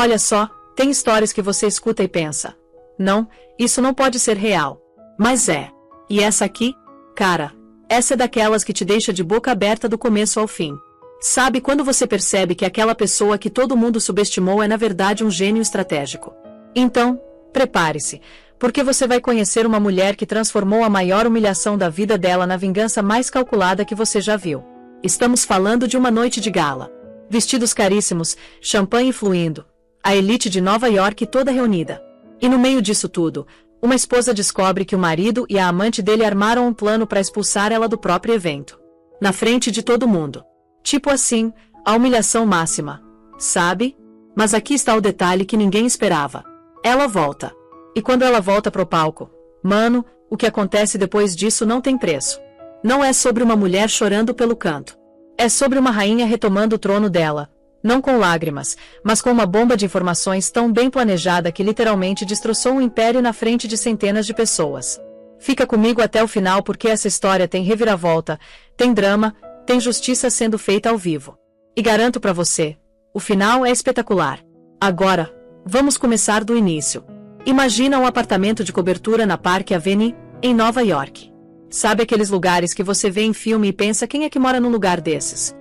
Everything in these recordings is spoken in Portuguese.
Olha só, tem histórias que você escuta e pensa: não, isso não pode ser real. Mas é. E essa aqui? Cara, essa é daquelas que te deixa de boca aberta do começo ao fim. Sabe quando você percebe que aquela pessoa que todo mundo subestimou é na verdade um gênio estratégico? Então, prepare-se, porque você vai conhecer uma mulher que transformou a maior humilhação da vida dela na vingança mais calculada que você já viu. Estamos falando de uma noite de gala. Vestidos caríssimos, champanhe fluindo, a elite de Nova York toda reunida. E no meio disso tudo, uma esposa descobre que o marido e a amante dele armaram um plano para expulsar ela do próprio evento. Na frente de todo mundo. Tipo assim, a humilhação máxima. Sabe? Mas aqui está o detalhe que ninguém esperava. Ela volta. E quando ela volta pro palco, mano, o que acontece depois disso não tem preço. Não é sobre uma mulher chorando pelo canto. É sobre uma rainha retomando o trono dela. Não com lágrimas, mas com uma bomba de informações tão bem planejada que literalmente destroçou um império na frente de centenas de pessoas. Fica comigo até o final porque essa história tem reviravolta, tem drama, tem justiça sendo feita ao vivo. E garanto pra você, o final é espetacular. Agora, vamos começar do início. Imagina um apartamento de cobertura na Park Avenue, em Nova York. Sabe aqueles lugares que você vê em filme e pensa quem é que mora num lugar desses?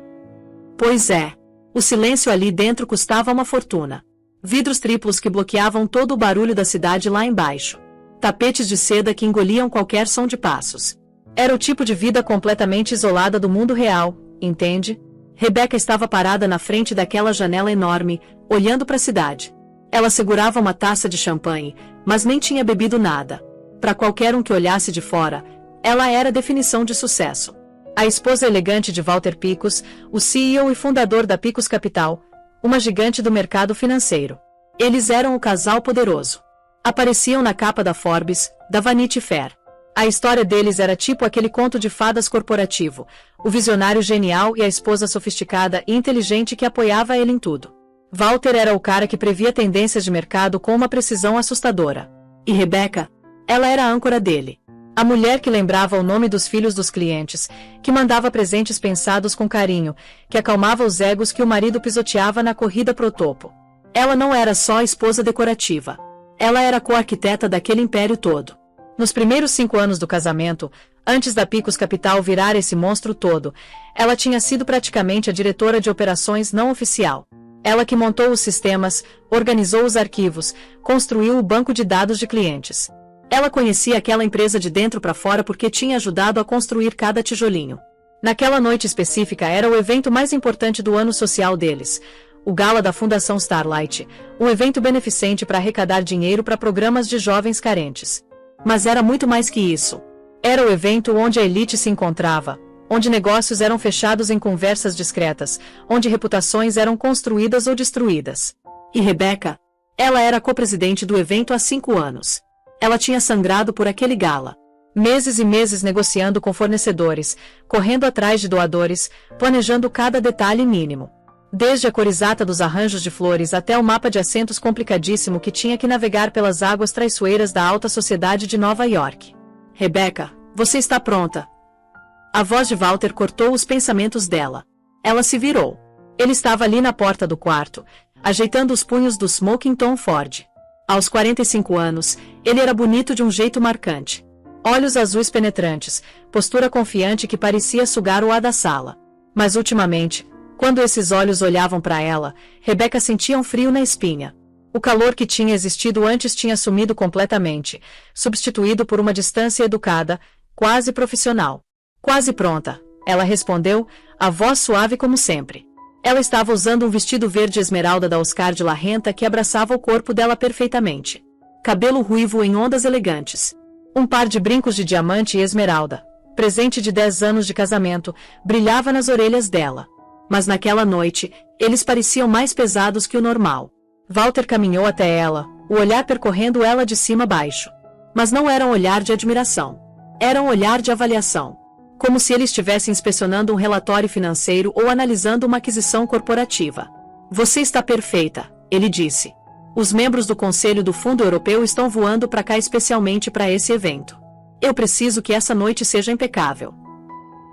Pois é. O silêncio ali dentro custava uma fortuna. Vidros triplos que bloqueavam todo o barulho da cidade lá embaixo. Tapetes de seda que engoliam qualquer som de passos. Era o tipo de vida completamente isolada do mundo real, entende? Rebecca estava parada na frente daquela janela enorme, olhando para a cidade. Ela segurava uma taça de champanhe, mas nem tinha bebido nada. Para qualquer um que olhasse de fora, ela era a definição de sucesso. A esposa elegante de Walter Picos, o CEO e fundador da Picos Capital, uma gigante do mercado financeiro. Eles eram o casal poderoso. Apareciam na capa da Forbes, da Vanity Fair. A história deles era tipo aquele conto de fadas corporativo, o visionário genial e a esposa sofisticada e inteligente que apoiava ele em tudo. Walter era o cara que previa tendências de mercado com uma precisão assustadora. E Rebecca? Ela era a âncora dele. A mulher que lembrava o nome dos filhos dos clientes, que mandava presentes pensados com carinho, que acalmava os egos que o marido pisoteava na corrida pro topo. Ela não era só a esposa decorativa. Ela era a co-arquiteta daquele império todo. Nos primeiros 5 anos do casamento, antes da Picos Capital virar esse monstro todo, ela tinha sido praticamente a diretora de operações não oficial. Ela que montou os sistemas, organizou os arquivos, construiu o banco de dados de clientes. Ela conhecia aquela empresa de dentro para fora porque tinha ajudado a construir cada tijolinho. Naquela noite específica era o evento mais importante do ano social deles, o gala da Fundação Starlight, um evento beneficente para arrecadar dinheiro para programas de jovens carentes. Mas era muito mais que isso. Era o evento onde a elite se encontrava, onde negócios eram fechados em conversas discretas, onde reputações eram construídas ou destruídas. E Rebecca? Ela era co-presidente do evento há 5 anos. Ela tinha sangrado por aquele gala. Meses e meses negociando com fornecedores, correndo atrás de doadores, planejando cada detalhe mínimo. Desde a corizata dos arranjos de flores até o mapa de assentos complicadíssimo que tinha que navegar pelas águas traiçoeiras da alta sociedade de Nova York. Rebecca, você está pronta? A voz de Walter cortou os pensamentos dela. Ela se virou. Ele estava ali na porta do quarto, ajeitando os punhos do smoking Tom Ford. Aos 45 anos, ele era bonito de um jeito marcante. Olhos azuis penetrantes, postura confiante que parecia sugar o ar da sala. Mas ultimamente, quando esses olhos olhavam para ela, Rebecca sentia um frio na espinha. O calor que tinha existido antes tinha sumido completamente, substituído por uma distância educada, quase profissional. Quase pronta, ela respondeu, a voz suave como sempre. Ela estava usando um vestido verde esmeralda da Oscar de la Renta que abraçava o corpo dela perfeitamente. Cabelo ruivo em ondas elegantes. Um par de brincos de diamante e esmeralda, presente de 10 anos de casamento, brilhava nas orelhas dela. Mas naquela noite, eles pareciam mais pesados que o normal. Walter caminhou até ela, o olhar percorrendo ela de cima a baixo. Mas não era um olhar de admiração. Era um olhar de avaliação. Como se ele estivesse inspecionando um relatório financeiro ou analisando uma aquisição corporativa. Você está perfeita, ele disse. Os membros do Conselho do Fundo Europeu estão voando para cá especialmente para esse evento. Eu preciso que essa noite seja impecável.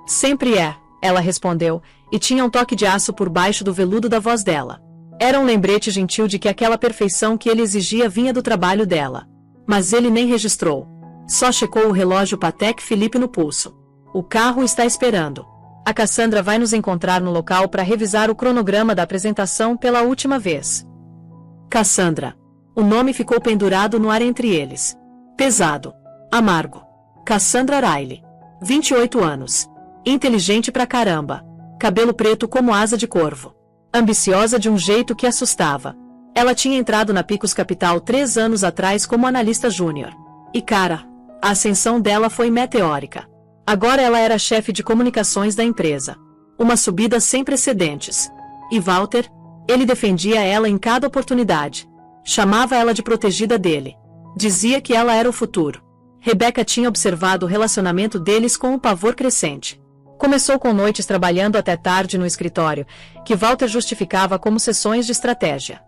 Sempre é, ela respondeu, e tinha um toque de aço por baixo do veludo da voz dela. Era um lembrete gentil de que aquela perfeição que ele exigia vinha do trabalho dela. Mas ele nem registrou. Só checou o relógio Patek Philippe no pulso. O carro está esperando. A Cassandra vai nos encontrar no local para revisar o cronograma da apresentação pela última vez. Cassandra. O nome ficou pendurado no ar entre eles. Pesado. Amargo. Cassandra Riley. 28 anos. Inteligente pra caramba. Cabelo preto como asa de corvo. Ambiciosa de um jeito que assustava. Ela tinha entrado na Picos Capital 3 anos atrás como analista júnior. E cara, a ascensão dela foi meteórica. Agora ela era chefe de comunicações da empresa. Uma subida sem precedentes. E Walter? Ele defendia ela em cada oportunidade. Chamava ela de protegida dele. Dizia que ela era o futuro. Rebecca tinha observado o relacionamento deles com um pavor crescente. Começou com noites trabalhando até tarde no escritório, que Walter justificava como sessões de estratégia.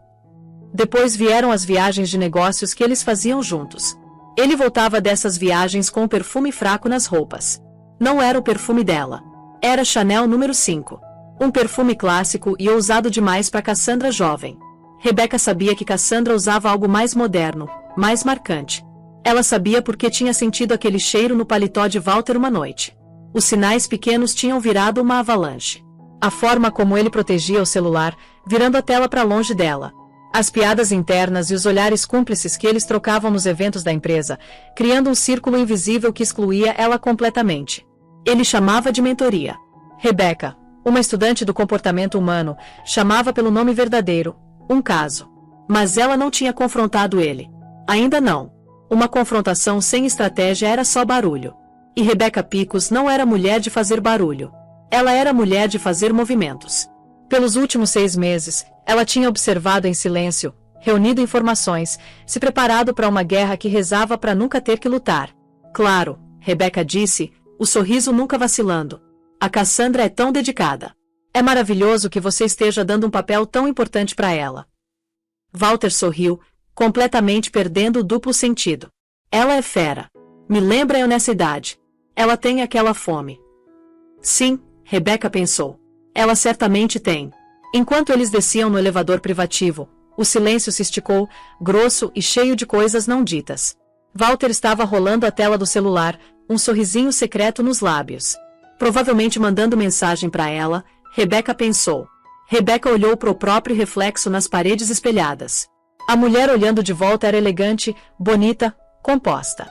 Depois vieram as viagens de negócios que eles faziam juntos. Ele voltava dessas viagens com um perfume fraco nas roupas. Não era o perfume dela. Era Chanel número 5. Um perfume clássico e ousado demais para Cassandra jovem. Rebecca sabia que Cassandra usava algo mais moderno, mais marcante. Ela sabia porque tinha sentido aquele cheiro no paletó de Walter uma noite. Os sinais pequenos tinham virado uma avalanche. A forma como ele protegia o celular, virando a tela para longe dela. As piadas internas e os olhares cúmplices que eles trocavam nos eventos da empresa, criando um círculo invisível que excluía ela completamente. Ele chamava de mentoria. Rebecca, uma estudante do comportamento humano, chamava pelo nome verdadeiro, um caso. Mas ela não tinha confrontado ele. Ainda não. Uma confrontação sem estratégia era só barulho. E Rebecca Picos não era mulher de fazer barulho. Ela era mulher de fazer movimentos. Pelos últimos 6 meses, ela tinha observado em silêncio, reunido informações, se preparado para uma guerra que rezava para nunca ter que lutar. Claro, Rebecca disse, o sorriso nunca vacilando. A Cassandra é tão dedicada. É maravilhoso que você esteja dando um papel tão importante para ela. Walter sorriu, completamente perdendo o duplo sentido. Ela é fera. Me lembra eu nessa idade. Ela tem aquela fome. Sim, Rebecca pensou. Ela certamente tem. Enquanto eles desciam no elevador privativo, o silêncio se esticou, grosso e cheio de coisas não ditas. Walter estava rolando a tela do celular, um sorrisinho secreto nos lábios. Provavelmente mandando mensagem para ela, Rebecca pensou. Rebecca olhou para o próprio reflexo nas paredes espelhadas. A mulher olhando de volta era elegante, bonita, composta.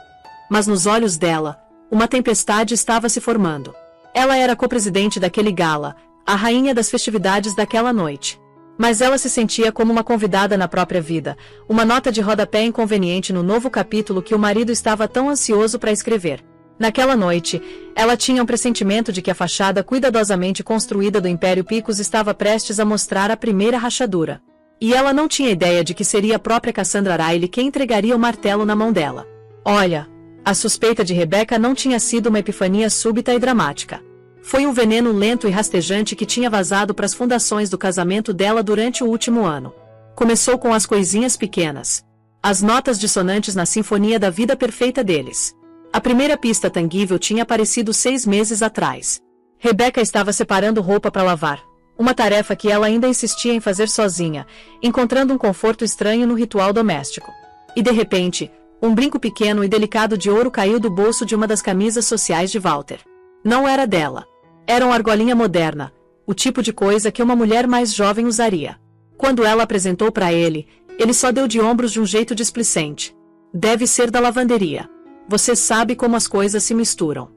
Mas nos olhos dela, uma tempestade estava se formando. Ela era co-presidente daquele gala, a rainha das festividades daquela noite. Mas ela se sentia como uma convidada na própria vida, uma nota de rodapé inconveniente no novo capítulo que o marido estava tão ansioso para escrever. Naquela noite, ela tinha um pressentimento de que a fachada cuidadosamente construída do Império Picos estava prestes a mostrar a primeira rachadura. E ela não tinha ideia de que seria a própria Cassandra Riley quem entregaria o martelo na mão dela. Olha, a suspeita de Rebecca não tinha sido uma epifania súbita e dramática. Foi um veneno lento e rastejante que tinha vazado para as fundações do casamento dela durante o último ano. Começou com as coisinhas pequenas. As notas dissonantes na sinfonia da vida perfeita deles. A primeira pista tangível tinha aparecido 6 meses atrás. Rebecca estava separando roupa para lavar. Uma tarefa que ela ainda insistia em fazer sozinha, encontrando um conforto estranho no ritual doméstico. E de repente, um brinco pequeno e delicado de ouro caiu do bolso de uma das camisas sociais de Walter. Não era dela. Era uma argolinha moderna, o tipo de coisa que uma mulher mais jovem usaria. Quando ela apresentou para ele, ele só deu de ombros de um jeito displicente. Deve ser da lavanderia. Você sabe como as coisas se misturam.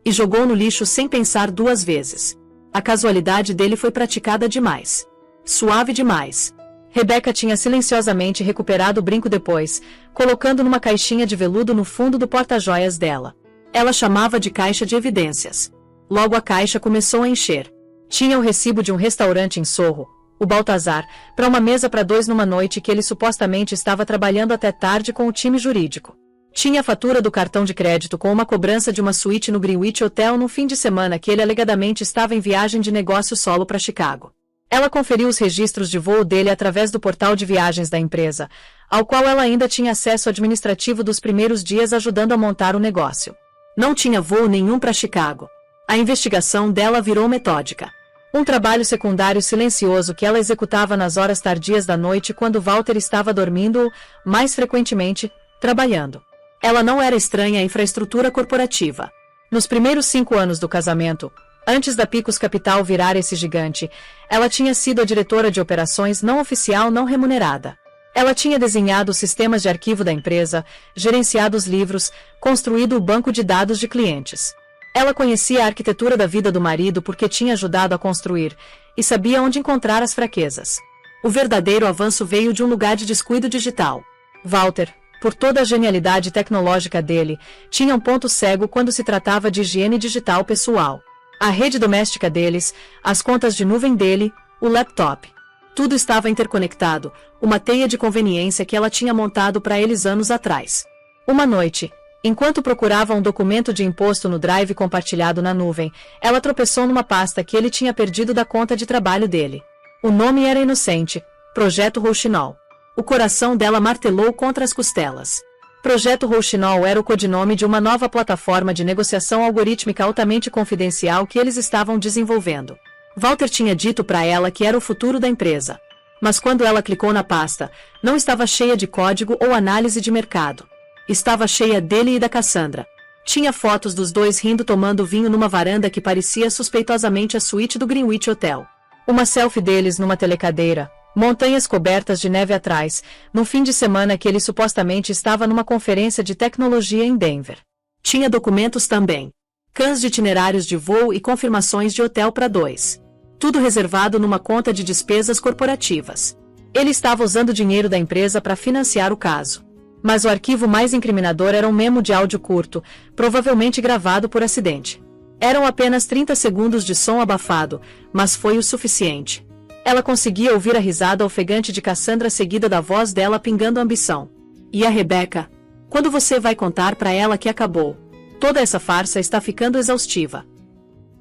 E jogou no lixo sem pensar 2 vezes. A casualidade dele foi praticada demais. Suave demais. Rebecca tinha silenciosamente recuperado o brinco depois, colocando numa caixinha de veludo no fundo do porta-joias dela. Ela chamava de caixa de evidências. Logo a caixa começou a encher. Tinha o recibo de um restaurante em Sorro, o Baltazar, para uma mesa para 2 numa noite que ele supostamente estava trabalhando até tarde com o time jurídico. Tinha a fatura do cartão de crédito com uma cobrança de uma suíte no Greenwich Hotel no fim de semana que ele alegadamente estava em viagem de negócio solo para Chicago. Ela conferiu os registros de voo dele através do portal de viagens da empresa, ao qual ela ainda tinha acesso administrativo dos primeiros dias ajudando a montar o negócio. Não tinha voo nenhum para Chicago. A investigação dela virou metódica. Um trabalho secundário silencioso que ela executava nas horas tardias da noite quando Walter estava dormindo ou, mais frequentemente, trabalhando. Ela não era estranha à infraestrutura corporativa. Nos primeiros 5 anos do casamento, antes da Picos Capital virar esse gigante, ela tinha sido a diretora de operações não oficial não remunerada. Ela tinha desenhado os sistemas de arquivo da empresa, gerenciado os livros, construído o banco de dados de clientes. Ela conhecia a arquitetura da vida do marido porque tinha ajudado a construir, e sabia onde encontrar as fraquezas. O verdadeiro avanço veio de um lugar de descuido digital. Walter, por toda a genialidade tecnológica dele, tinha um ponto cego quando se tratava de higiene digital pessoal. A rede doméstica deles, as contas de nuvem dele, o laptop. Tudo estava interconectado, uma teia de conveniência que ela tinha montado para eles anos atrás. Uma noite, enquanto procurava um documento de imposto no drive compartilhado na nuvem, ela tropeçou numa pasta que ele tinha perdido da conta de trabalho dele. O nome era inocente, Projeto Rouxinol. O coração dela martelou contra as costelas. Projeto Rouxinol era o codinome de uma nova plataforma de negociação algorítmica altamente confidencial que eles estavam desenvolvendo. Walter tinha dito para ela que era o futuro da empresa. Mas quando ela clicou na pasta, não estava cheia de código ou análise de mercado. Estava cheia dele e da Cassandra. Tinha fotos dos dois rindo tomando vinho numa varanda que parecia suspeitosamente a suíte do Greenwich Hotel. Uma selfie deles numa telecadeira, montanhas cobertas de neve atrás, no fim de semana que ele supostamente estava numa conferência de tecnologia em Denver. Tinha documentos também. Cans de itinerários de voo e confirmações de hotel para 2. Tudo reservado numa conta de despesas corporativas. Ele estava usando o dinheiro da empresa para financiar o caso. Mas o arquivo mais incriminador era um memo de áudio curto, provavelmente gravado por acidente. Eram apenas 30 segundos de som abafado, mas foi o suficiente. Ela conseguia ouvir a risada ofegante de Cassandra seguida da voz dela pingando ambição. E a Rebecca? Quando você vai contar para ela que acabou? Toda essa farsa está ficando exaustiva.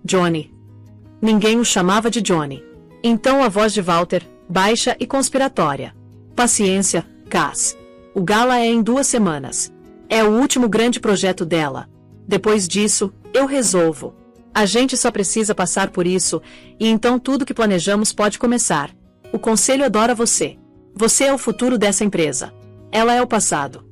Johnny. Ninguém o chamava de Johnny. Então a voz de Walter, baixa e conspiratória. Paciência, Cass. O gala é em 2 semanas. É o último grande projeto dela. Depois disso, eu resolvo. A gente só precisa passar por isso, e então tudo que planejamos pode começar. O conselho adora você. Você é o futuro dessa empresa. Ela é o passado.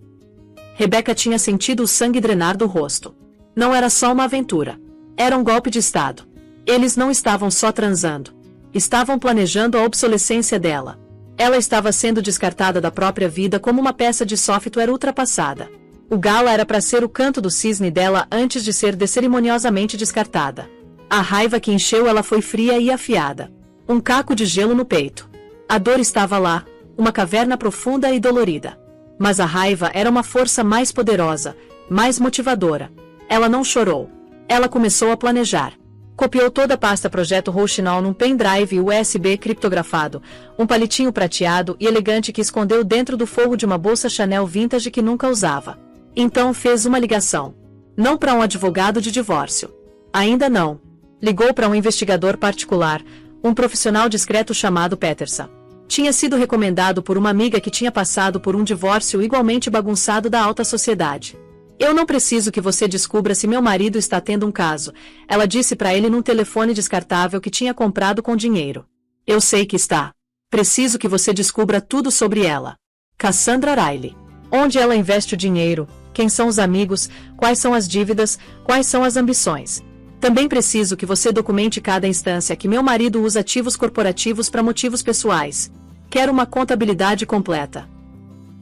Rebecca tinha sentido o sangue drenar do rosto. Não era só uma aventura. Era um golpe de estado. Eles não estavam só transando. Estavam planejando a obsolescência dela. Ela estava sendo descartada da própria vida como uma peça de software ultrapassada. O gala era para ser o canto do cisne dela antes de ser descerimoniosamente descartada. A raiva que encheu ela foi fria e afiada. Um caco de gelo no peito. A dor estava lá, uma caverna profunda e dolorida. Mas a raiva era uma força mais poderosa, mais motivadora. Ela não chorou. Ela começou a planejar. Copiou toda a pasta Projeto Rouxinol num pendrive USB criptografado, um palitinho prateado e elegante que escondeu dentro do forro de uma bolsa Chanel vintage que nunca usava. Então fez uma ligação. Não para um advogado de divórcio. Ainda não. Ligou para um investigador particular, um profissional discreto chamado Peterson. Tinha sido recomendado por uma amiga que tinha passado por um divórcio igualmente bagunçado da alta sociedade. Eu não preciso que você descubra se meu marido está tendo um caso, ela disse para ele num telefone descartável que tinha comprado com dinheiro. Eu sei que está. Preciso que você descubra tudo sobre ela. Cassandra Riley. Onde ela investe o dinheiro, quem são os amigos, quais são as dívidas, quais são as ambições. Também preciso que você documente cada instância que meu marido usa ativos corporativos para motivos pessoais. Quero uma contabilidade completa.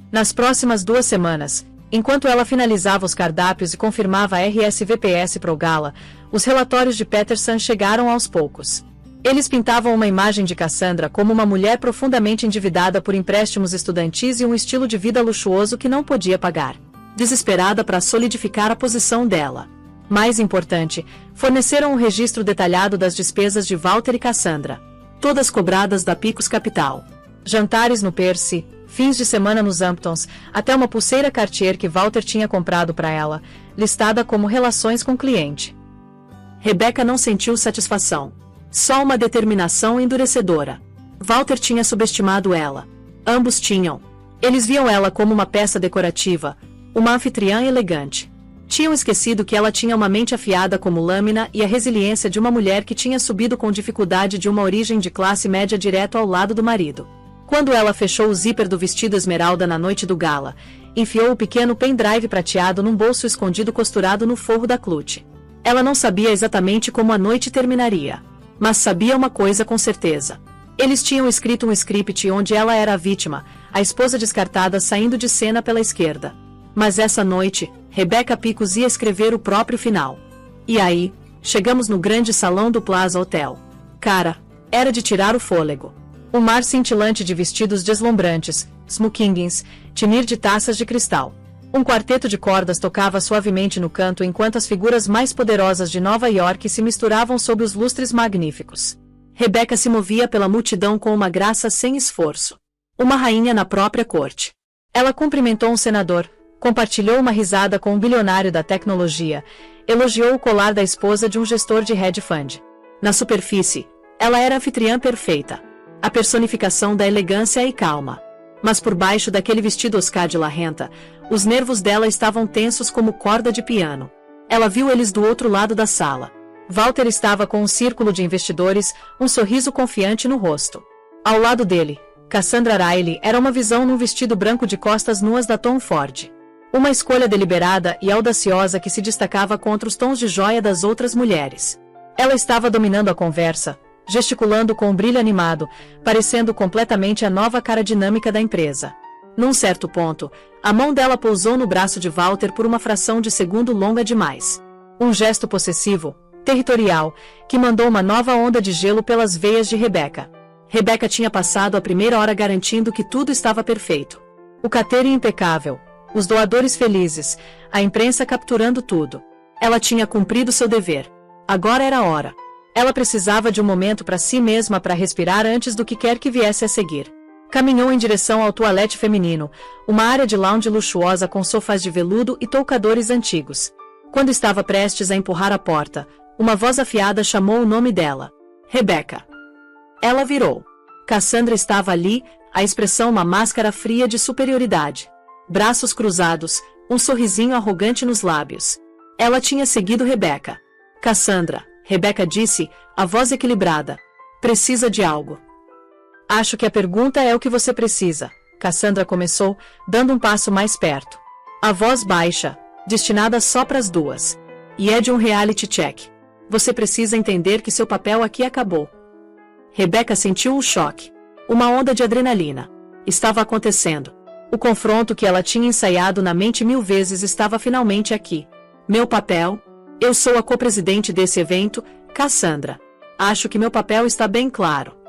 Nas próximas 2 semanas, enquanto ela finalizava os cardápios e confirmava a RSVPS para o gala, os relatórios de Peterson chegaram aos poucos. Eles pintavam uma imagem de Cassandra como uma mulher profundamente endividada por empréstimos estudantis e um estilo de vida luxuoso que não podia pagar. Desesperada para solidificar a posição dela. Mais importante, forneceram um registro detalhado das despesas de Walter e Cassandra. Todas cobradas da Picos Capital. Jantares no Percy, fins de semana nos Hamptons, até uma pulseira Cartier que Walter tinha comprado para ela, listada como relações com cliente. Rebecca não sentiu satisfação. Só uma determinação endurecedora. Walter tinha subestimado ela. Ambos tinham. Eles viam ela como uma peça decorativa, uma anfitriã elegante. Tinham esquecido que ela tinha uma mente afiada como lâmina e a resiliência de uma mulher que tinha subido com dificuldade de uma origem de classe média direto ao lado do marido. Quando ela fechou o zíper do vestido esmeralda na noite do gala, enfiou o pequeno pendrive prateado num bolso escondido costurado no forro da clutch. Ela não sabia exatamente como a noite terminaria, mas sabia uma coisa com certeza. Eles tinham escrito um script onde ela era a vítima, a esposa descartada saindo de cena pela esquerda. Mas essa noite, Rebecca Picos ia escrever o próprio final. E aí, chegamos no grande salão do Plaza Hotel. Cara, era de tirar o fôlego. Um mar cintilante de vestidos deslumbrantes, smokings, tinir de taças de cristal. Um quarteto de cordas tocava suavemente no canto enquanto as figuras mais poderosas de Nova York se misturavam sob os lustres magníficos. Rebecca se movia pela multidão com uma graça sem esforço. Uma rainha na própria corte. Ela cumprimentou um senador, compartilhou uma risada com um bilionário da tecnologia, elogiou o colar da esposa de um gestor de hedge fund. Na superfície, ela era a anfitriã perfeita. A personificação da elegância e calma. Mas por baixo daquele vestido Oscar de la Renta, os nervos dela estavam tensos como corda de piano. Ela viu eles do outro lado da sala. Walter estava com um círculo de investidores, um sorriso confiante no rosto. Ao lado dele, Cassandra Riley era uma visão num vestido branco de costas nuas da Tom Ford. Uma escolha deliberada e audaciosa que se destacava contra os tons de joia das outras mulheres. Ela estava dominando a conversa, gesticulando com um brilho animado, parecendo completamente a nova cara dinâmica da empresa. Num certo ponto, a mão dela pousou no braço de Walter por uma fração de segundo longa demais. Um gesto possessivo, territorial, que mandou uma nova onda de gelo pelas veias de Rebecca. Rebecca tinha passado a primeira hora garantindo que tudo estava perfeito. O catering impecável, os doadores felizes, a imprensa capturando tudo. Ela tinha cumprido seu dever. Agora era a hora. Ela precisava de um momento para si mesma para respirar antes do que quer que viesse a seguir. Caminhou em direção ao toalete feminino, uma área de lounge luxuosa com sofás de veludo e toucadores antigos. Quando estava prestes a empurrar a porta, uma voz afiada chamou o nome dela. Rebecca. Ela virou. Cassandra estava ali, a expressão uma máscara fria de superioridade. Braços cruzados, um sorrisinho arrogante nos lábios. Ela tinha seguido Rebecca. Cassandra, Rebecca disse, a voz equilibrada. Precisa de algo. Acho que a pergunta é o que você precisa, Cassandra começou, dando um passo mais perto. A voz baixa, destinada só para as duas. E é de um reality check. Você precisa entender que seu papel aqui acabou. Rebecca sentiu um choque. Uma onda de adrenalina. Estava acontecendo. O confronto que ela tinha ensaiado na mente 1000 vezes estava finalmente aqui. Meu papel? Eu sou a co-presidente desse evento, Cassandra. Acho que meu papel está bem claro.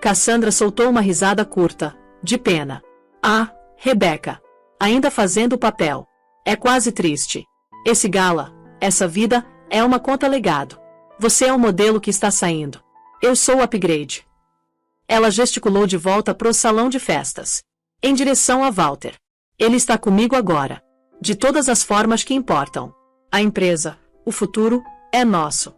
Cassandra soltou uma risada curta, de pena. Ah, Rebecca. Ainda fazendo o papel. É quase triste. Esse gala, essa vida, é uma conta legado. Você é um modelo que está saindo. Eu sou o upgrade. Ela gesticulou de volta pro salão de festas. Em direção a Walter. Ele está comigo agora. De todas as formas que importam. A empresa, o futuro, é nosso.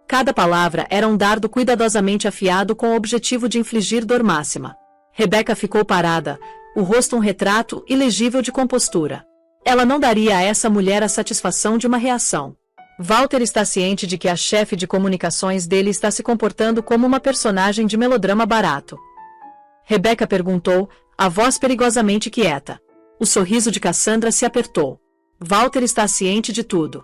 Cada palavra era um dardo cuidadosamente afiado com o objetivo de infligir dor máxima. Rebecca ficou parada, o rosto um retrato ilegível de compostura. Ela não daria a essa mulher a satisfação de uma reação. Walter está ciente de que a chefe de comunicações dele está se comportando como uma personagem de melodrama barato. Rebecca perguntou, a voz perigosamente quieta. O sorriso de Cassandra se apertou. Walter está ciente de tudo.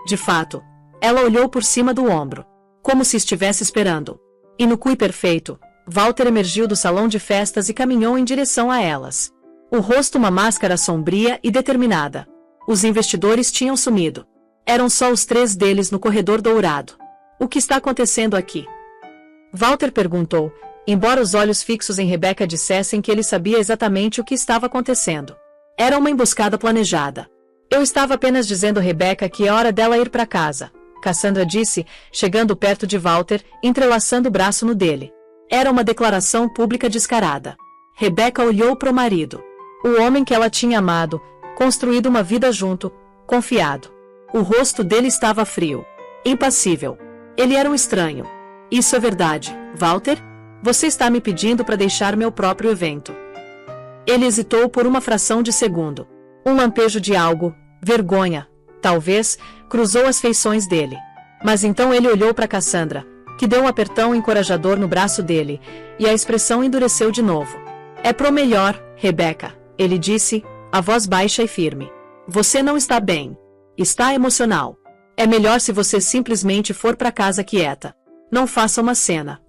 De fato, ela olhou por cima do ombro, como se estivesse esperando. E no cui perfeito, Walter emergiu do salão de festas e caminhou em direção a elas. O rosto uma máscara sombria e determinada. Os investidores tinham sumido. Eram só os 3 deles no corredor dourado. O que está acontecendo aqui? Walter perguntou, embora os olhos fixos em Rebecca dissessem que ele sabia exatamente o que estava acontecendo. Era uma emboscada planejada. Eu estava apenas dizendo a Rebecca que é hora dela ir para casa, Cassandra disse, chegando perto de Walter, entrelaçando o braço no dele. Era uma declaração pública descarada. Rebecca olhou para o marido. O homem que ela tinha amado, construído uma vida junto, confiado. O rosto dele estava frio, impassível. Ele era um estranho. Isso é verdade, Walter? Você está me pedindo para deixar meu próprio evento. Ele hesitou por uma fração de segundo. Um lampejo de algo, vergonha, talvez, cruzou as feições dele. Mas então ele olhou para Cassandra, que deu um apertão encorajador no braço dele, e a expressão endureceu de novo. É pro melhor, Rebecca, ele disse, a voz baixa e firme. Você não está bem. Está emocional. É melhor se você simplesmente for para casa quieta. Não faça uma cena.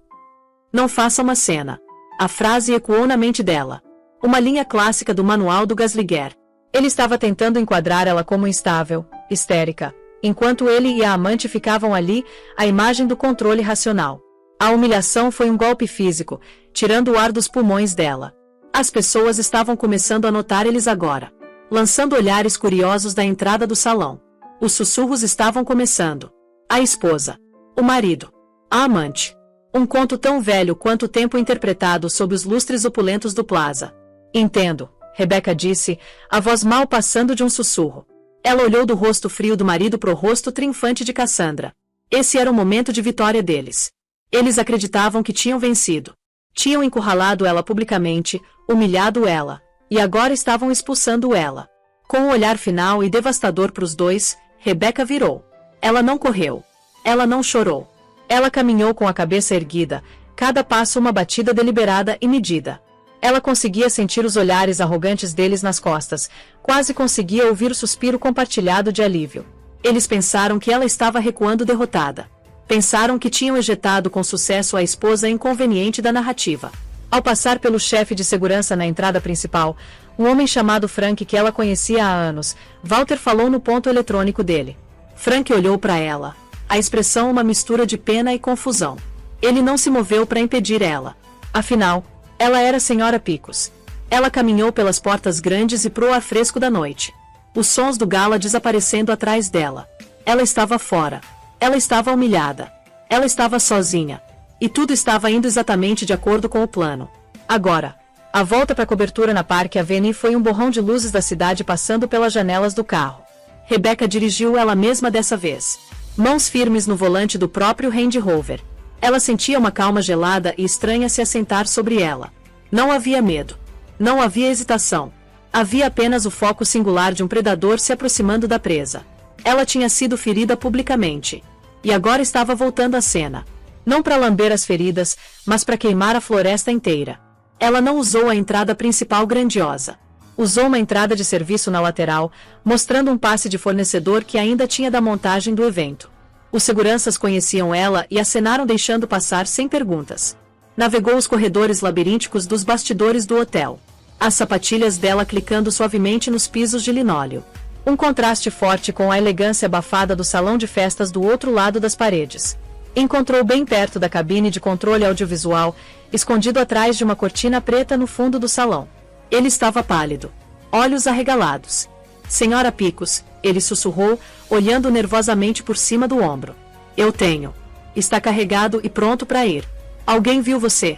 Não faça uma cena. A frase ecoou na mente dela. Uma linha clássica do manual do Gasliger. Ele estava tentando enquadrar ela como instável, histérica, enquanto ele e a amante ficavam ali, a imagem do controle racional. A humilhação foi um golpe físico, tirando o ar dos pulmões dela. As pessoas estavam começando a notar eles agora, lançando olhares curiosos da entrada do salão. Os sussurros estavam começando. A esposa. O marido. A amante. Um conto tão velho quanto o tempo interpretado sob os lustres opulentos do Plaza. Entendo, Rebecca disse, a voz mal passando de um sussurro. Ela olhou do rosto frio do marido pro rosto triunfante de Cassandra. Esse era o momento de vitória deles. Eles acreditavam que tinham vencido. Tinham encurralado ela publicamente, humilhado ela, e agora estavam expulsando ela. Com um olhar final e devastador para os dois, Rebecca virou. Ela não correu. Ela não chorou. Ela caminhou com a cabeça erguida, cada passo uma batida deliberada e medida. Ela conseguia sentir os olhares arrogantes deles nas costas, quase conseguia ouvir o suspiro compartilhado de alívio. Eles pensaram que ela estava recuando derrotada. Pensaram que tinham ejetado com sucesso a esposa inconveniente da narrativa. Ao passar pelo chefe de segurança na entrada principal, um homem chamado Frank que ela conhecia há anos, Walter falou no ponto eletrônico dele. Frank olhou para ela. A expressão uma mistura de pena e confusão. Ele não se moveu para impedir ela. Afinal, ela era a Sra. Picos. Ela caminhou pelas portas grandes e pro ar fresco da noite. Os sons do gala desaparecendo atrás dela. Ela estava fora. Ela estava humilhada. Ela estava sozinha. E tudo estava indo exatamente de acordo com o plano. Agora, a volta para a cobertura na Park Avenue foi um borrão de luzes da cidade passando pelas janelas do carro. Rebecca dirigiu ela mesma dessa vez. Mãos firmes no volante do próprio Range Rover. Ela sentia uma calma gelada e estranha se assentar sobre ela. Não havia medo. Não havia hesitação. Havia apenas o foco singular de um predador se aproximando da presa. Ela tinha sido ferida publicamente. E agora estava voltando à cena. Não para lamber as feridas, mas para queimar a floresta inteira. Ela não usou a entrada principal grandiosa. Usou uma entrada de serviço na lateral, mostrando um passe de fornecedor que ainda tinha da montagem do evento. Os seguranças conheciam ela e acenaram deixando passar sem perguntas. Navegou os corredores labirínticos dos bastidores do hotel. As sapatilhas dela clicando suavemente nos pisos de linóleo. Um contraste forte com a elegância abafada do salão de festas do outro lado das paredes. Encontrou bem perto da cabine de controle audiovisual, escondido atrás de uma cortina preta no fundo do salão. Ele estava pálido. Olhos arregalados. Sra. Picos, ele sussurrou, olhando nervosamente por cima do ombro. Eu tenho. Está carregado e pronto para ir. Alguém viu você?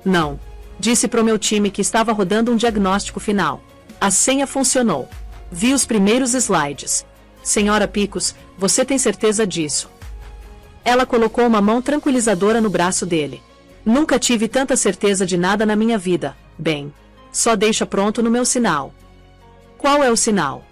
Não. Disse pro meu time que estava rodando um diagnóstico final. A senha funcionou. Vi os primeiros slides. Sra. Picos, você tem certeza disso? Ela colocou uma mão tranquilizadora no braço dele. Nunca tive tanta certeza de nada na minha vida, bem. Só deixa pronto no meu sinal. Qual é o sinal?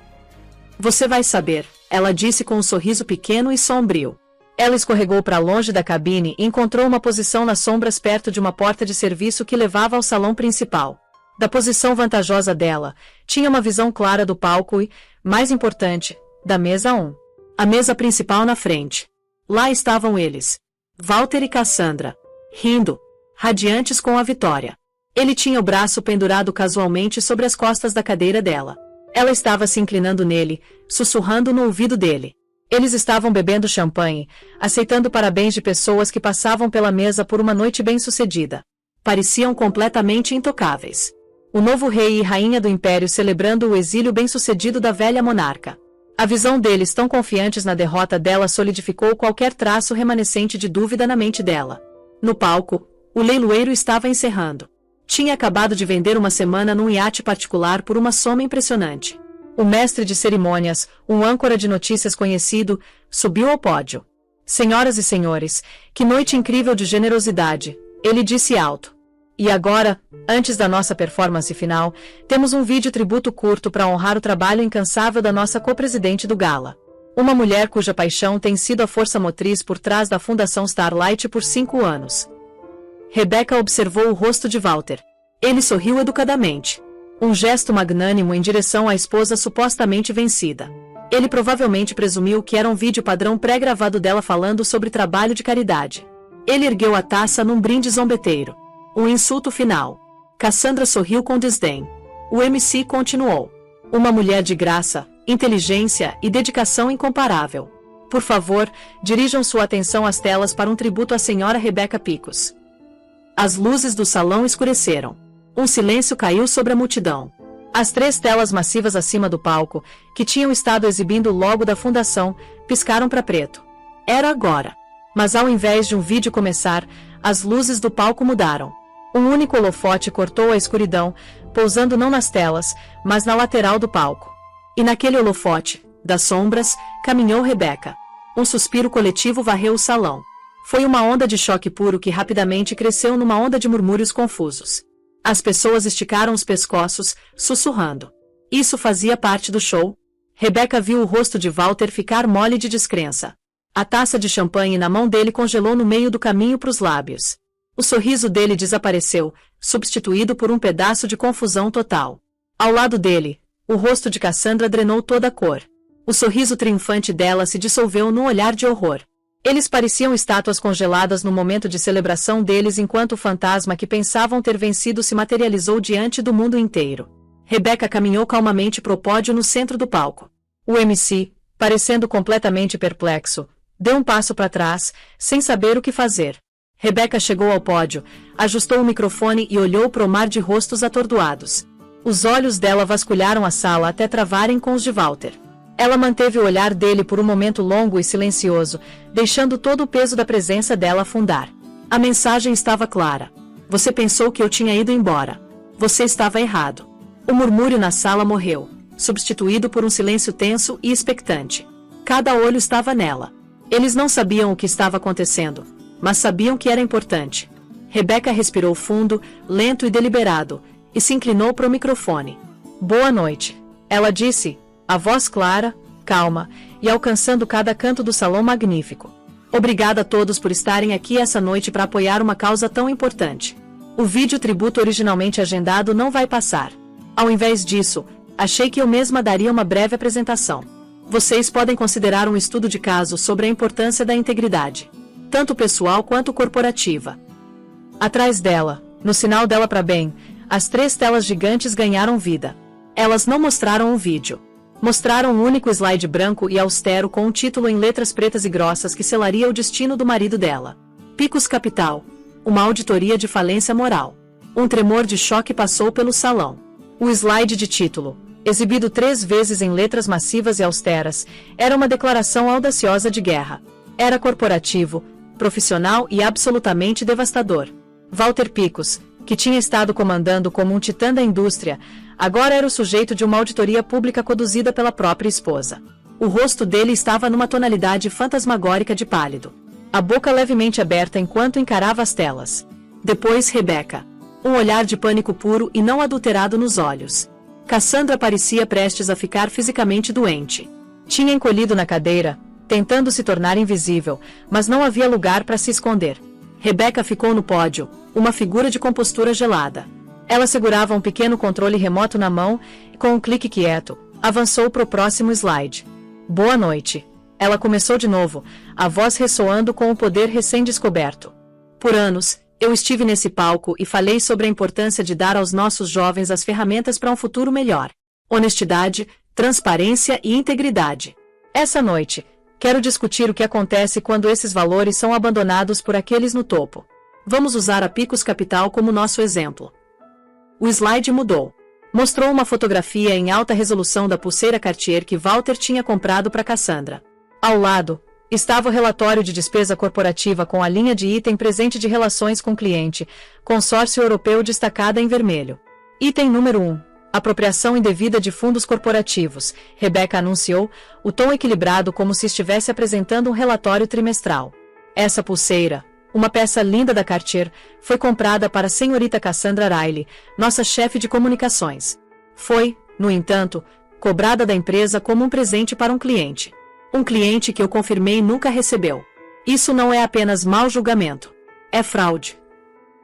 Você vai saber, ela disse com um sorriso pequeno e sombrio. Ela escorregou para longe da cabine e encontrou uma posição nas sombras perto de uma porta de serviço que levava ao salão principal. Da posição vantajosa dela, tinha uma visão clara do palco e, mais importante, da mesa 1. A mesa principal na frente. Lá estavam eles. Walter e Cassandra. Rindo. Radiantes com a vitória. Ele tinha o braço pendurado casualmente sobre as costas da cadeira dela. Ela estava se inclinando nele, sussurrando no ouvido dele. Eles estavam bebendo champanhe, aceitando parabéns de pessoas que passavam pela mesa por uma noite bem-sucedida. Pareciam completamente intocáveis. O novo rei e rainha do império celebrando o exílio bem-sucedido da velha monarca. A visão deles tão confiantes na derrota dela solidificou qualquer traço remanescente de dúvida na mente dela. No palco, o leiloeiro estava encerrando. Tinha acabado de vender uma semana num iate particular por uma soma impressionante. O mestre de cerimônias, um âncora de notícias conhecido, subiu ao pódio. Senhoras e senhores, que noite incrível de generosidade, ele disse alto. E agora, antes da nossa performance final, temos um vídeo tributo curto para honrar o trabalho incansável da nossa co-presidente do Gala. Uma mulher cuja paixão tem sido a força motriz por trás da Fundação Starlight por 5 anos. Rebecca observou o rosto de Walter. Ele sorriu educadamente. Um gesto magnânimo em direção à esposa supostamente vencida. Ele provavelmente presumiu que era um vídeo padrão pré-gravado dela falando sobre trabalho de caridade. Ele ergueu a taça num brinde zombeteiro. Um insulto final. Cassandra sorriu com desdém. O MC continuou. Uma mulher de graça, inteligência e dedicação incomparável. Por favor, dirijam sua atenção às telas para um tributo à senhora Rebecca Picos. As luzes do salão escureceram. Um silêncio caiu sobre a multidão. As 3 telas massivas acima do palco, que tinham estado exibindo o logo da fundação, piscaram para preto. Era agora. Mas ao invés de um vídeo começar, as luzes do palco mudaram. Um único holofote cortou a escuridão, pousando não nas telas, mas na lateral do palco. E naquele holofote, das sombras, caminhou Rebecca. Um suspiro coletivo varreu o salão. Foi uma onda de choque puro que rapidamente cresceu numa onda de murmúrios confusos. As pessoas esticaram os pescoços, sussurrando. Isso fazia parte do show? Rebecca viu o rosto de Walter ficar mole de descrença. A taça de champanhe na mão dele congelou no meio do caminho para os lábios. O sorriso dele desapareceu, substituído por um pedaço de confusão total. Ao lado dele, o rosto de Cassandra drenou toda a cor. O sorriso triunfante dela se dissolveu num olhar de horror. Eles pareciam estátuas congeladas no momento de celebração deles enquanto o fantasma que pensavam ter vencido se materializou diante do mundo inteiro. Rebecca caminhou calmamente pro pódio no centro do palco. O MC, parecendo completamente perplexo, deu um passo para trás, sem saber o que fazer. Rebecca chegou ao pódio, ajustou o microfone e olhou pro mar de rostos atordoados. Os olhos dela vasculharam a sala até travarem com os de Walter. Ela manteve o olhar dele por um momento longo e silencioso, deixando todo o peso da presença dela afundar. A mensagem estava clara. Você pensou que eu tinha ido embora. Você estava errado. O murmúrio na sala morreu, substituído por um silêncio tenso e expectante. Cada olho estava nela. Eles não sabiam o que estava acontecendo, mas sabiam que era importante. Rebecca respirou fundo, lento e deliberado, e se inclinou para o microfone. Boa noite, ela disse, a voz clara, calma, e alcançando cada canto do salão magnífico. Obrigada a todos por estarem aqui essa noite para apoiar uma causa tão importante. O vídeo tributo originalmente agendado não vai passar. Ao invés disso, achei que eu mesma daria uma breve apresentação. Vocês podem considerar um estudo de caso sobre a importância da integridade, tanto pessoal quanto corporativa. Atrás dela, no sinal dela para bem, as 3 telas gigantes ganharam vida. Elas não mostraram um vídeo. Mostraram um único slide branco e austero com um título em letras pretas e grossas que selaria o destino do marido dela. Picos Capital. Uma auditoria de falência moral. Um tremor de choque passou pelo salão. O slide de título, exibido 3 vezes em letras massivas e austeras, era uma declaração audaciosa de guerra. Era corporativo, profissional e absolutamente devastador. Walter Picos, que tinha estado comandando como um titã da indústria, agora era o sujeito de uma auditoria pública conduzida pela própria esposa. O rosto dele estava numa tonalidade fantasmagórica de pálido. A boca levemente aberta enquanto encarava as telas. Depois Rebecca. Um olhar de pânico puro e não adulterado nos olhos. Cassandra parecia prestes a ficar fisicamente doente. Tinha encolhido na cadeira, tentando se tornar invisível, mas não havia lugar para se esconder. Rebecca ficou no pódio, uma figura de compostura gelada. Ela segurava um pequeno controle remoto na mão e, com um clique quieto, avançou para o próximo slide. Boa noite. Ela começou de novo, a voz ressoando com o poder recém-descoberto. Por anos, eu estive nesse palco e falei sobre a importância de dar aos nossos jovens as ferramentas para um futuro melhor. Honestidade, transparência e integridade. Essa noite, quero discutir o que acontece quando esses valores são abandonados por aqueles no topo. Vamos usar a Picos Capital como nosso exemplo. O slide mudou. Mostrou uma fotografia em alta resolução da pulseira Cartier que Walter tinha comprado para Cassandra. Ao lado, estava o relatório de despesa corporativa com a linha de item presente de relações com cliente, consórcio europeu destacada em vermelho. Item número 1. Apropriação indevida de fundos corporativos, Rebecca anunciou, o tom equilibrado como se estivesse apresentando um relatório trimestral. Essa pulseira, Uma peça linda da Cartier foi comprada para a senhorita Cassandra Riley, nossa chefe de comunicações. Foi, no entanto, cobrada da empresa como um presente para um cliente. Um cliente que eu confirmei nunca recebeu. Isso não é apenas mau julgamento. É fraude.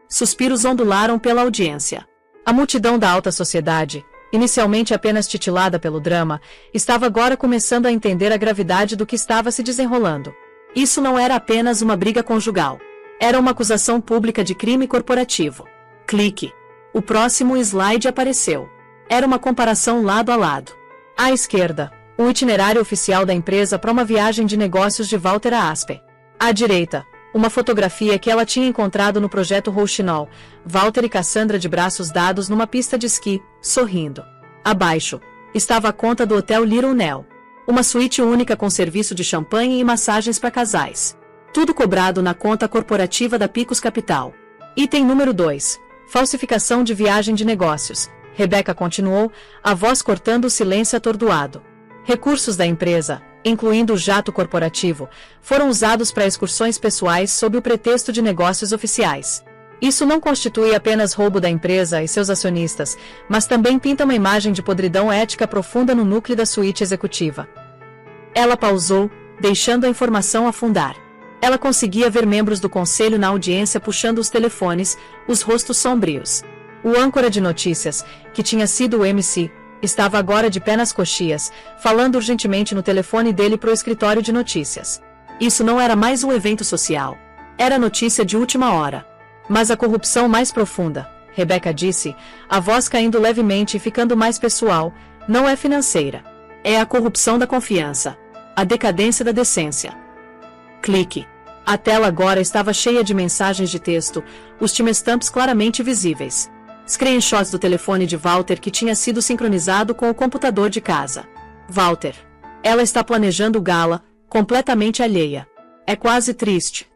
Suspiros ondularam pela audiência. A multidão da alta sociedade, inicialmente apenas titilada pelo drama, estava agora começando a entender a gravidade do que estava se desenrolando. Isso não era apenas uma briga conjugal. Era uma acusação pública de crime corporativo. Clique. O próximo slide apareceu. Era uma comparação lado a lado. À esquerda, um itinerário oficial da empresa para uma viagem de negócios de Walter a Aspen. À direita, uma fotografia que ela tinha encontrado no projeto Rouxinol, Walter e Cassandra de braços dados numa pista de esqui, sorrindo. Abaixo, estava a conta do Hotel Little Nell. Uma suíte única com serviço de champanhe e massagens para casais. Tudo cobrado na conta corporativa da Picos Capital. Item número 2. Falsificação de viagem de negócios. Rebecca continuou, a voz cortando o silêncio atordoado. Recursos da empresa, incluindo o jato corporativo, foram usados para excursões pessoais sob o pretexto de negócios oficiais. Isso não constitui apenas roubo da empresa e seus acionistas, mas também pinta uma imagem de podridão ética profunda no núcleo da suíte executiva. Ela pausou, deixando a informação afundar. Ela conseguia ver membros do conselho na audiência puxando os telefones, os rostos sombrios. O âncora de notícias, que tinha sido o MC, estava agora de pé nas coxias, falando urgentemente no telefone dele para o escritório de notícias. Isso não era mais um evento social. Era notícia de última hora. Mas a corrupção mais profunda, Rebecca disse, a voz caindo levemente e ficando mais pessoal, não é financeira. É a corrupção da confiança. A decadência da decência. Clique. A tela agora estava cheia de mensagens de texto, os timestamps claramente visíveis. Screenshots do telefone de Walter que tinha sido sincronizado com o computador de casa. Walter. Ela está planejando gala, completamente alheia. É quase triste.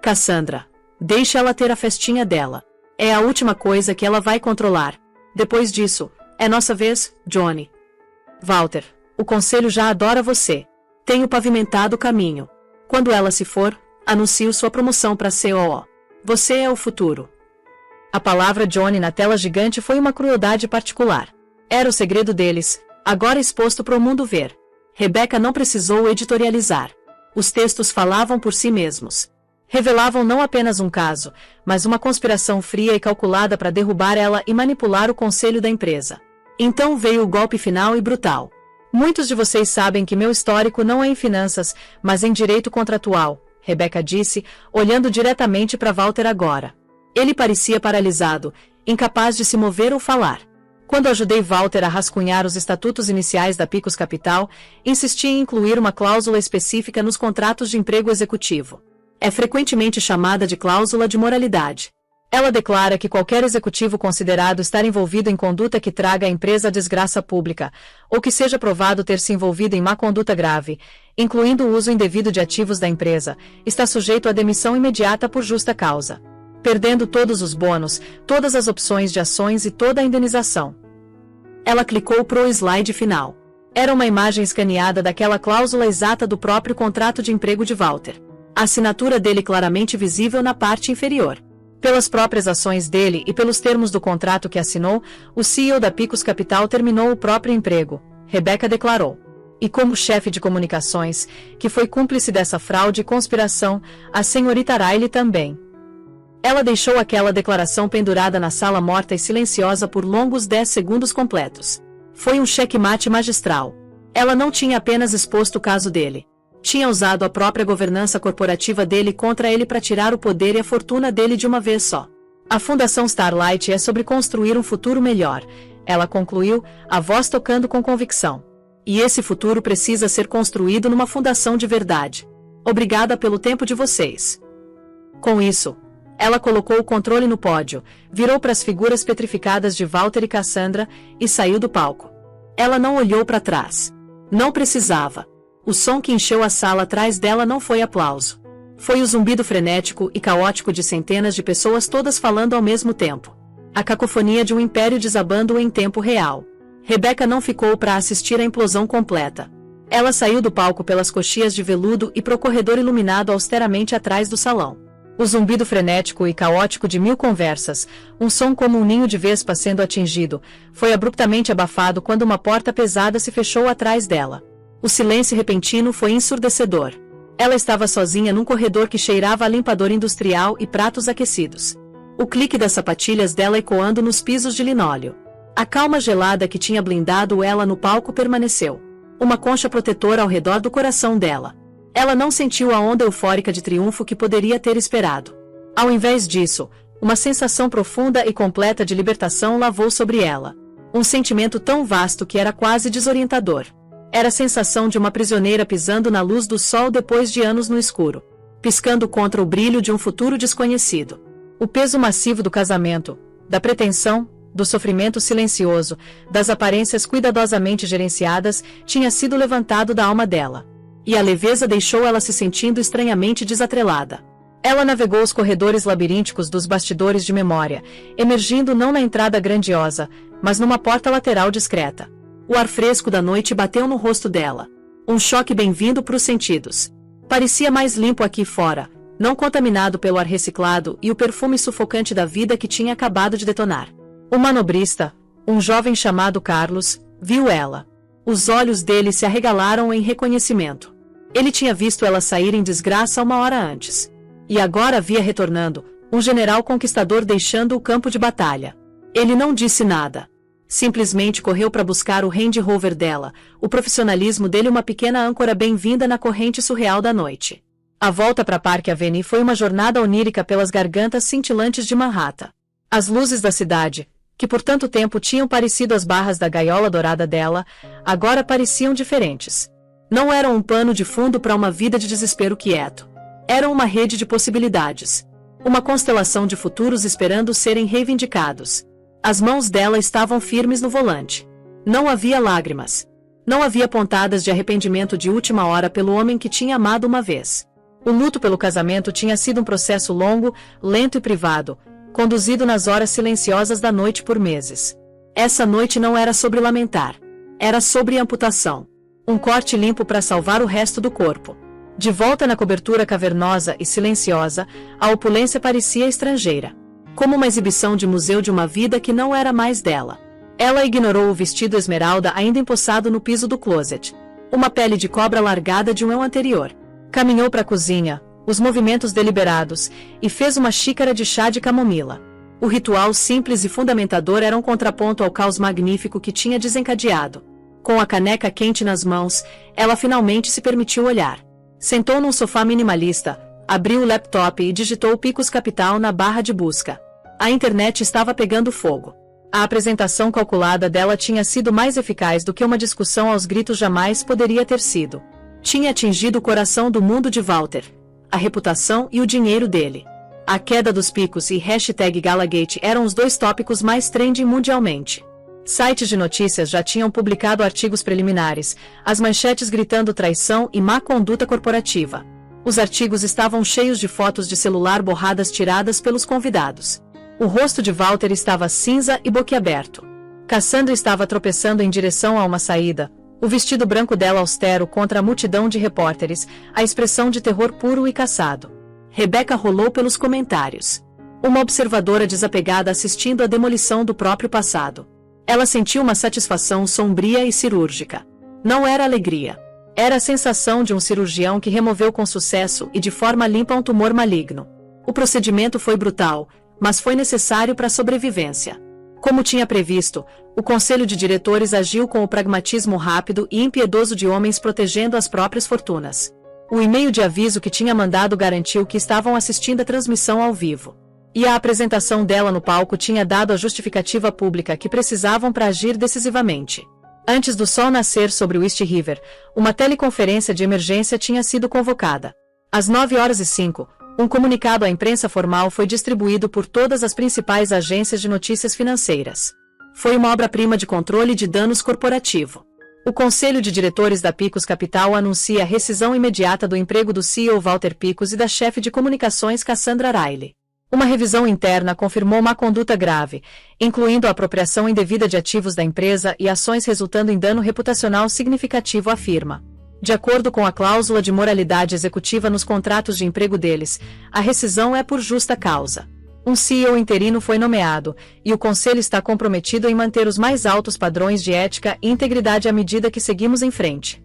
Cassandra. Deixe ela ter a festinha dela. É a última coisa que ela vai controlar. Depois disso, é nossa vez, Johnny. Walter. O conselho já adora você. Tenho pavimentado o caminho. Quando ela se for, anuncio sua promoção para COO. Você é o futuro. A palavra Johnny na tela gigante foi uma crueldade particular. Era o segredo deles, agora exposto para o mundo ver. Rebecca não precisou editorializar. Os textos falavam por si mesmos. Revelavam não apenas um caso, mas uma conspiração fria e calculada para derrubar ela e manipular o conselho da empresa. Então veio o golpe final e brutal. Muitos de vocês sabem que meu histórico não é em finanças, mas em direito contratual, Rebecca disse, olhando diretamente para Walter agora. Ele parecia paralisado, incapaz de se mover ou falar. Quando ajudei Walter a rascunhar os estatutos iniciais da Picos Capital, insisti em incluir uma cláusula específica nos contratos de emprego executivo. É frequentemente chamada de cláusula de moralidade. Ela declara que qualquer executivo considerado estar envolvido em conduta que traga à empresa a desgraça pública, ou que seja provado ter se envolvido em má conduta grave, incluindo o uso indevido de ativos da empresa, está sujeito à demissão imediata por justa causa, perdendo todos os bônus, todas as opções de ações e toda a indenização. Ela clicou pro slide final. Era uma imagem escaneada daquela cláusula exata do próprio contrato de emprego de Walter. A assinatura dele claramente visível na parte inferior. Pelas próprias ações dele e pelos termos do contrato que assinou, o CEO da Picos Capital terminou o próprio emprego, Rebecca declarou. E como chefe de comunicações, que foi cúmplice dessa fraude e conspiração, a senhorita Riley também. Ela deixou aquela declaração pendurada na sala morta e silenciosa por longos 10 segundos completos. Foi um checkmate magistral. Ela não tinha apenas exposto o caso dele. Tinha usado a própria governança corporativa dele contra ele para tirar o poder e a fortuna dele de uma vez só. A Fundação Starlight é sobre construir um futuro melhor, ela concluiu, a voz tocando com convicção. E esse futuro precisa ser construído numa fundação de verdade. Obrigada pelo tempo de vocês. Com isso, ela colocou o controle no pódio, virou para as figuras petrificadas de Walter e Cassandra e saiu do palco. Ela não olhou para trás. Não precisava. O som que encheu a sala atrás dela não foi aplauso. Foi o zumbido frenético e caótico de centenas de pessoas todas falando ao mesmo tempo. A cacofonia de um império desabando em tempo real. Rebecca não ficou para assistir à implosão completa. Ela saiu do palco pelas coxias de veludo e pro corredor iluminado austeramente atrás do salão. O zumbido frenético e caótico de mil conversas, um som como um ninho de vespa sendo atingido, foi abruptamente abafado quando uma porta pesada se fechou atrás dela. O silêncio repentino foi ensurdecedor. Ela estava sozinha num corredor que cheirava a limpador industrial e pratos aquecidos. O clique das sapatilhas dela ecoando nos pisos de linóleo. A calma gelada que tinha blindado ela no palco permaneceu. Uma concha protetora ao redor do coração dela. Ela não sentiu a onda eufórica de triunfo que poderia ter esperado. Ao invés disso, uma sensação profunda e completa de libertação lavou sobre ela. Um sentimento tão vasto que era quase desorientador. Era a sensação de uma prisioneira pisando na luz do sol depois de anos no escuro. Piscando contra o brilho de um futuro desconhecido. O peso massivo do casamento, da pretensão, do sofrimento silencioso, das aparências cuidadosamente gerenciadas, tinha sido levantado da alma dela. E a leveza deixou ela se sentindo estranhamente desatrelada. Ela navegou os corredores labirínticos dos bastidores de memória, emergindo não na entrada grandiosa, mas numa porta lateral discreta. O ar fresco da noite bateu no rosto dela. Um choque bem-vindo para os sentidos. Parecia mais limpo aqui fora, não contaminado pelo ar reciclado e o perfume sufocante da vida que tinha acabado de detonar. O manobrista, um jovem chamado Carlos, viu ela. Os olhos dele se arregalaram em reconhecimento. Ele tinha visto ela sair em desgraça uma hora antes. E agora via retornando, um general conquistador deixando o campo de batalha. Ele não disse nada. Simplesmente correu para buscar o Range Rover dela, o profissionalismo dele uma pequena âncora bem-vinda na corrente surreal da noite. A volta para Park Avenue foi uma jornada onírica pelas gargantas cintilantes de Manhattan. As luzes da cidade, que por tanto tempo tinham parecido as barras da gaiola dourada dela, agora pareciam diferentes. Não eram um pano de fundo para uma vida de desespero quieto. Eram uma rede de possibilidades. Uma constelação de futuros esperando serem reivindicados. As mãos dela estavam firmes no volante. Não havia lágrimas. Não havia pontadas de arrependimento de última hora pelo homem que tinha amado uma vez. O luto pelo casamento tinha sido um processo longo, lento e privado, conduzido nas horas silenciosas da noite por meses. Essa noite não era sobre lamentar. Era sobre amputação. Um corte limpo para salvar o resto do corpo. De volta na cobertura cavernosa e silenciosa, a opulência parecia estrangeira. Como uma exibição de museu de uma vida que não era mais dela. Ela ignorou o vestido esmeralda ainda empossado no piso do closet. Uma pele de cobra largada de um ano anterior. Caminhou para a cozinha, os movimentos deliberados, e fez uma xícara de chá de camomila. O ritual simples e fundamentador era um contraponto ao caos magnífico que tinha desencadeado. Com a caneca quente nas mãos, ela finalmente se permitiu olhar. Sentou num sofá minimalista, abriu o laptop e digitou Picos Capital na barra de busca. A internet estava pegando fogo. A apresentação calculada dela tinha sido mais eficaz do que uma discussão aos gritos jamais poderia ter sido. Tinha atingido o coração do mundo de Walter, a reputação e o dinheiro dele. A queda dos picos e hashtag Galagate eram os dois tópicos mais trending mundialmente. Sites de notícias já tinham publicado artigos preliminares, as manchetes gritando traição e má conduta corporativa. Os artigos estavam cheios de fotos de celular borradas tiradas pelos convidados. O rosto de Walter estava cinza e boquiaberto. Cassandra estava tropeçando em direção a uma saída, o vestido branco dela austero contra a multidão de repórteres, a expressão de terror puro e caçado. Rebecca rolou pelos comentários. Uma observadora desapegada assistindo à demolição do próprio passado. Ela sentiu uma satisfação sombria e cirúrgica. Não era alegria. Era a sensação de um cirurgião que removeu com sucesso e de forma limpa um tumor maligno. O procedimento foi brutal, mas foi necessário para a sobrevivência. Como tinha previsto, o conselho de diretores agiu com o pragmatismo rápido e impiedoso de homens protegendo as próprias fortunas. O e-mail de aviso que tinha mandado garantiu que estavam assistindo a transmissão ao vivo. E a apresentação dela no palco tinha dado a justificativa pública que precisavam para agir decisivamente. Antes do sol nascer sobre o East River, uma teleconferência de emergência tinha sido convocada. Às 9h05, um comunicado à imprensa formal foi distribuído por todas as principais agências de notícias financeiras. Foi uma obra-prima de controle de danos corporativo. O Conselho de Diretores da Picos Capital anuncia a rescisão imediata do emprego do CEO Walter Picos e da chefe de comunicações Cassandra Riley. Uma revisão interna confirmou má conduta grave, incluindo a apropriação indevida de ativos da empresa e ações resultando em dano reputacional significativo à firma. De acordo com a cláusula de moralidade executiva nos contratos de emprego deles, a rescisão é por justa causa. Um CEO interino foi nomeado, e o conselho está comprometido em manter os mais altos padrões de ética e integridade à medida que seguimos em frente.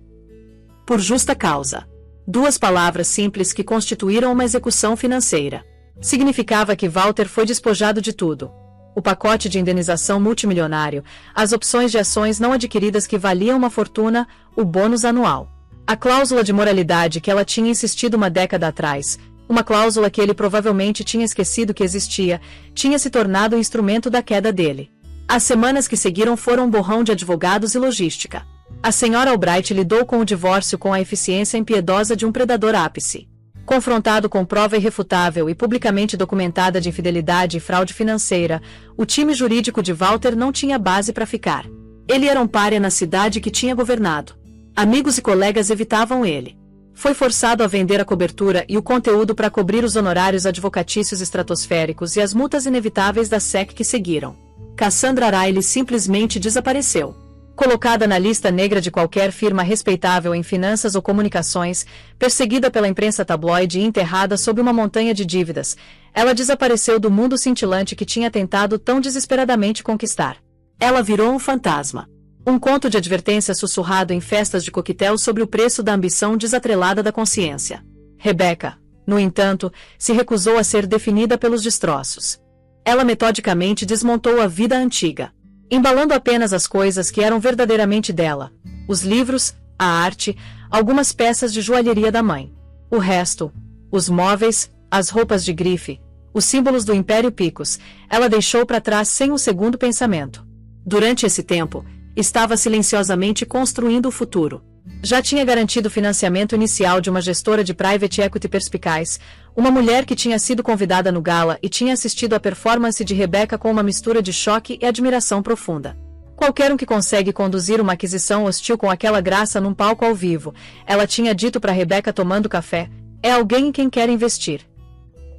Por justa causa. Duas palavras simples que constituíram uma execução financeira. Significava que Walter foi despojado de tudo. O pacote de indenização multimilionário, as opções de ações não adquiridas que valiam uma fortuna, o bônus anual. A cláusula de moralidade que ela tinha insistido uma década atrás, uma cláusula que ele provavelmente tinha esquecido que existia, tinha se tornado o instrumento da queda dele. As semanas que seguiram foram um borrão de advogados e logística. A senhora Albright lidou com o divórcio com a eficiência impiedosa de um predador ápice. Confrontado com prova irrefutável e publicamente documentada de infidelidade e fraude financeira, o time jurídico de Walter não tinha base para ficar. Ele era um pária na cidade que tinha governado. Amigos e colegas evitavam ele. Foi forçado a vender a cobertura e o conteúdo para cobrir os honorários advocatícios estratosféricos e as multas inevitáveis da SEC que seguiram. Cassandra Riley simplesmente desapareceu. Colocada na lista negra de qualquer firma respeitável em finanças ou comunicações, perseguida pela imprensa tabloide e enterrada sob uma montanha de dívidas, ela desapareceu do mundo cintilante que tinha tentado tão desesperadamente conquistar. Ela virou um fantasma. Um conto de advertência sussurrado em festas de coquetel sobre o preço da ambição desatrelada da consciência. Rebecca, no entanto, se recusou a ser definida pelos destroços. Ela metodicamente desmontou a vida antiga, embalando apenas as coisas que eram verdadeiramente dela: os livros, a arte, algumas peças de joalheria da mãe. O resto, os móveis, as roupas de grife, os símbolos do Império Picos, ela deixou para trás sem um segundo pensamento. Durante esse tempo, estava silenciosamente construindo o futuro. Já tinha garantido o financiamento inicial de uma gestora de private equity perspicaz, uma mulher que tinha sido convidada no gala e tinha assistido à performance de Rebecca com uma mistura de choque e admiração profunda. Qualquer um que consegue conduzir uma aquisição hostil com aquela graça num palco ao vivo, ela tinha dito para Rebecca tomando café, é alguém em quem quer investir.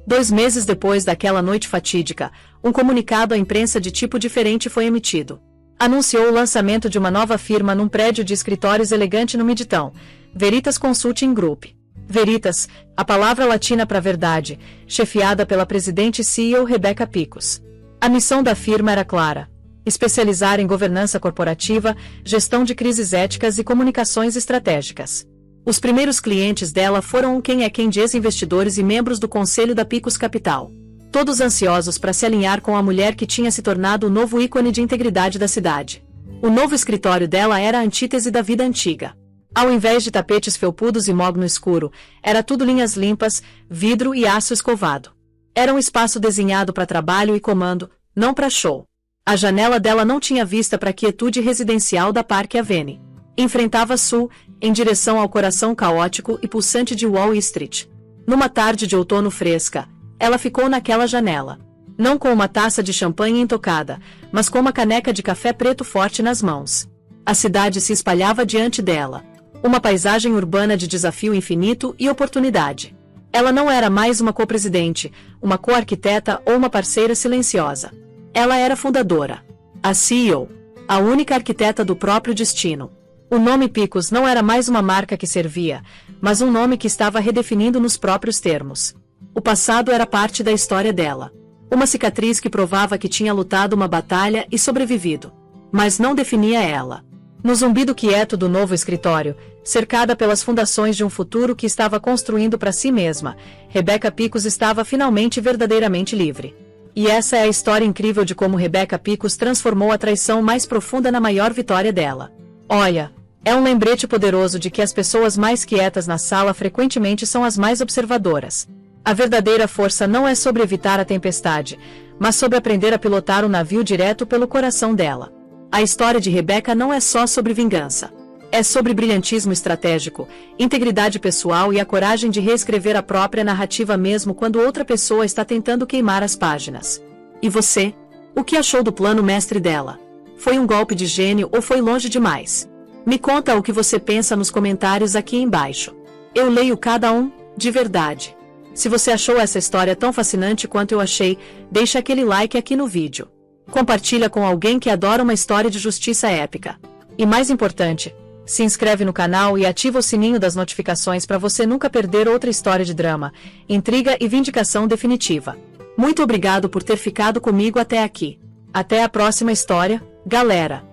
2 meses depois daquela noite fatídica, um comunicado à imprensa de tipo diferente foi emitido. Anunciou o lançamento de uma nova firma num prédio de escritórios elegante no Midtown, Veritas Consulting Group. Veritas, a palavra latina para verdade, chefiada pela presidente e CEO Rebecca Picos. A missão da firma era clara: especializar em governança corporativa, gestão de crises éticas e comunicações estratégicas. Os primeiros clientes dela foram quem de ex-investidores e membros do conselho da Picos Capital. Todos ansiosos para se alinhar com a mulher que tinha se tornado o novo ícone de integridade da cidade. O novo escritório dela era a antítese da vida antiga. Ao invés de tapetes felpudos e mogno escuro, era tudo linhas limpas, vidro e aço escovado. Era um espaço desenhado para trabalho e comando, não para show. A janela dela não tinha vista para a quietude residencial da Park Avenue. Enfrentava sul, em direção ao coração caótico e pulsante de Wall Street. Numa tarde de outono fresca, ela ficou naquela janela. Não com uma taça de champanhe intocada, mas com uma caneca de café preto forte nas mãos. A cidade se espalhava diante dela. Uma paisagem urbana de desafio infinito e oportunidade. Ela não era mais uma co-presidente, uma co-arquiteta ou uma parceira silenciosa. Ela era fundadora. A CEO. A única arquiteta do próprio destino. O nome Picos não era mais uma marca que servia, mas um nome que estava redefinindo nos próprios termos. O passado era parte da história dela. Uma cicatriz que provava que tinha lutado uma batalha e sobrevivido. Mas não definia ela. No zumbido quieto do novo escritório, cercada pelas fundações de um futuro que estava construindo para si mesma, Rebecca Picos estava finalmente verdadeiramente livre. E essa é a história incrível de como Rebecca Picos transformou a traição mais profunda na maior vitória dela. Olha, é um lembrete poderoso de que as pessoas mais quietas na sala frequentemente são as mais observadoras. A verdadeira força não é sobre evitar a tempestade, mas sobre aprender a pilotar o navio direto pelo coração dela. A história de Rebecca não é só sobre vingança. É sobre brilhantismo estratégico, integridade pessoal e a coragem de reescrever a própria narrativa mesmo quando outra pessoa está tentando queimar as páginas. E você? O que achou do plano mestre dela? Foi um golpe de gênio ou foi longe demais? Me conta o que você pensa nos comentários aqui embaixo. Eu leio cada um, de verdade. Se você achou essa história tão fascinante quanto eu achei, deixa aquele like aqui no vídeo. Compartilha com alguém que adora uma história de justiça épica. E mais importante, Se inscreve no canal e ativa o sininho das notificações para você nunca perder outra história de drama, intriga e vindicação definitiva. Muito obrigado por ter ficado comigo até aqui. Até a próxima história, galera!